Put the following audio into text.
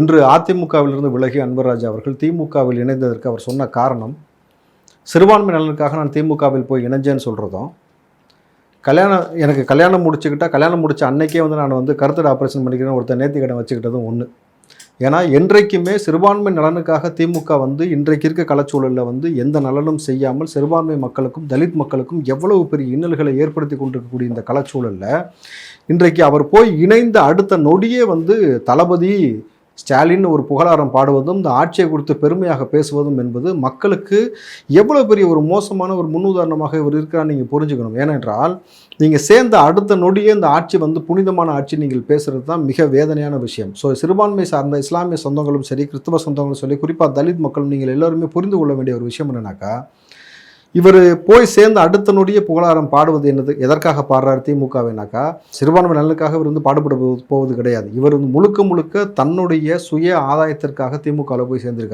இன்று அதிமுகவிலிருந்து விலகி அன்பராஜ் அவர்கள் திமுகவில் இணைந்ததற்கு அவர் சொன்ன காரணம், சிறுபான்மை நலனுக்காக நான் திமுகவில் போய் இணைஞ்சேன்னு சொல்கிறதும், எனக்கு கல்யாணம் முடிச்சுக்கிட்டா கல்யாணம் முடிச்ச அன்னைக்கே நான் கருத்தடை ஆப்ரேஷன் பண்ணிக்கிறேன்னு ஒருத்தர் நேர்த்திக்கடன் வச்சுக்கிட்டதும் ஒன்று. ஏன்னா என்றைக்குமே சிறுபான்மை நலனுக்காக திமுக இன்றைக்கு இருக்க கலச்சூழலில் எந்த நலனும் செய்யாமல் சிறுபான்மை மக்களுக்கும் தலித் மக்களுக்கும் எவ்வளவு பெரிய இன்னல்களை ஏற்படுத்தி கொண்டிருக்கக்கூடிய இந்த கலச்சூழலில் இன்றைக்கு அவர் போய் இணைந்த அடுத்த நொடியே தளபதி ஸ்டாலின் ஒரு புகழாரம் பாடுவதும் இந்த ஆட்சியை குறித்து பெருமையாக பேசுவதும் என்பது மக்களுக்கு எவ்வளோ பெரிய ஒரு மோசமான ஒரு முன்னுதாரணமாக இவர் இருக்கிறான்னு நீங்கள் புரிஞ்சுக்கணும். ஏனென்றால் நீங்கள் சேர்ந்த அடுத்த நொடியே இந்த ஆட்சி புனிதமான ஆட்சி நீங்கள் பேசுகிறது தான் மிக வேதனையான விஷயம். ஸோ சிறுபான்மை சார்ந்த இஸ்லாமிய சொந்தங்களும் சரி, கிறிஸ்தவ சொந்தங்களும் சரி, குறிப்பாக தலித் மக்களும் நீங்கள் எல்லோருமே புரிந்து கொள்ள வேண்டிய ஒரு விஷயம் என்னன்னாக்கா, இவர் போய் சேர்ந்து அடுத்த நொடியே புகழாரம் பாடுவது என்னது, எதற்காக பாடுறார் திமுகவினாக்கா, சிறுபான்மை நலனுக்காக இவர் பாடுபட போவது கிடையாது. இவர் முழுக்க முழுக்க தன்னுடைய சுய ஆதாயத்திற்காக திமுகவில் போய் சேர்ந்திருக்காரு.